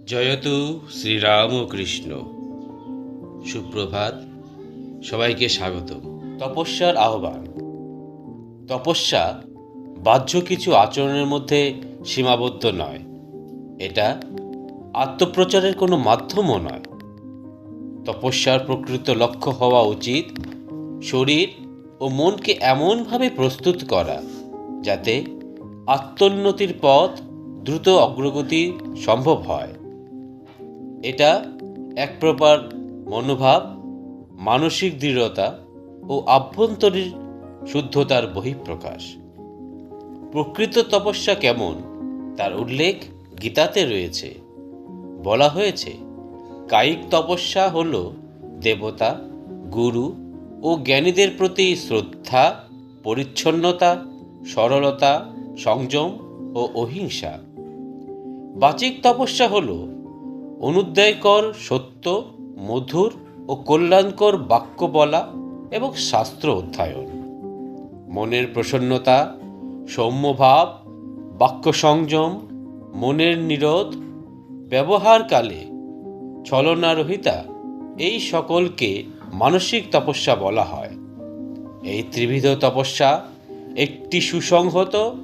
জয়তু শ্রীরামকৃষ্ণ। সুপ্রভাত, সবাইকে স্বাগত। তপস্যার আহ্বান। তপস্যা বাহ্য কিছু আচরণের মধ্যে সীমাবদ্ধ নয়। এটা আত্মপ্রচারের কোনো মাধ্যমও নয়। তপস্যার প্রকৃত লক্ষ্য হওয়া উচিত শরীর ও মনকে এমনভাবে প্রস্তুত করা যাতে আত্মোন্নতির পথ দ্রুত অগ্রগতি সম্ভব হয়। এটা এক প্রকার মনোভাব, মানসিক দৃঢ়তা ও আভ্যন্তরীণ শুদ্ধতার বহিঃপ্রকাশ। প্রকৃত তপস্যা কেমন তার উল্লেখ গীতাতে রয়েছে। বলা হয়েছে, কায়িক তপস্যা হল দেবতা, গুরু ও জ্ঞানীদের প্রতি শ্রদ্ধা, পরিচ্ছন্নতা, সরলতা, সংযম ও অহিংসা। বাচিক তপস্যা হল অনুদ্বয়কর সত্য, মধুর ও কল্যাণকর বাক্য বলা এবং শাস্ত্র অধ্যয়ন। মনের প্রসন্নতা, সৌম্যভাব, বাক্য সংযম, মনের নিরোধ, ব্যবহারকালে ছলনারহিতা, এই সকলকে মানসিক তপস্যা বলা হয়। এই ত্রিবিধ তপস্যা একটি সুসংহত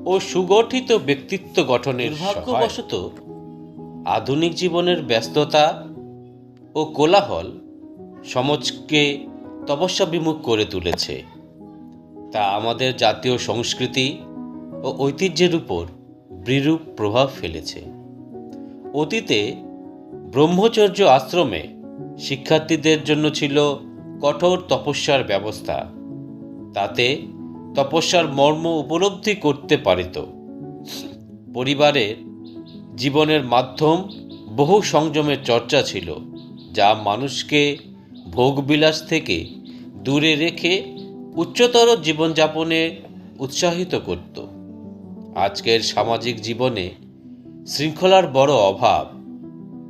ও সুগঠিত ব্যক্তিত্ব গঠনের দুর্ভাগ্যবশত আধুনিক জীবনের ব্যস্ততা ও কোলাহল সমাজকে তপস্যা বিমুখ করে তুলেছে। তা আমাদের জাতীয় সংস্কৃতি ও ঐতিহ্যের উপর বিরূপ প্রভাব ফেলেছে। অতীতে ব্রহ্মচর্য আশ্রমে শিক্ষার্থীদের জন্য ছিল কঠোর তপস্যার ব্যবস্থা। তাতে তপস্যার মর্ম উপলব্ধি করতে পারিত। পরিবারের জীবনের মাধ্যম বহু সংযমের চর্চা ছিল, যা মানুষকে ভোগবিলাস থেকে দূরে রেখে উচ্চতর জীবনযাপনে উৎসাহিত করত। আজকের সামাজিক জীবনে শৃঙ্খলার বড় অভাব।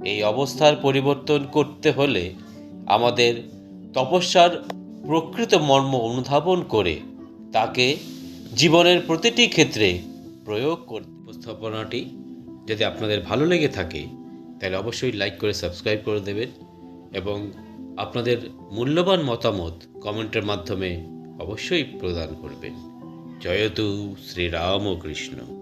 এই অবস্থার পরিবর্তন করতে হলে আমাদের তপস্যার প্রকৃত মর্ম অনুধাবন করে তাকে জীবনের প্রতিটি ক্ষেত্রে প্রয়োগ করতে। উপস্থাপনাটি যদি আপনাদের ভালো লেগে থাকে তাহলে অবশ্যই লাইক করে সাবস্ক্রাইব করে দেবেন এবং আপনাদের মূল্যবান মতামত কমেন্টের মাধ্যমে অবশ্যই প্রদান করবেন। জয়তু শ্রীরামকৃষ্ণ।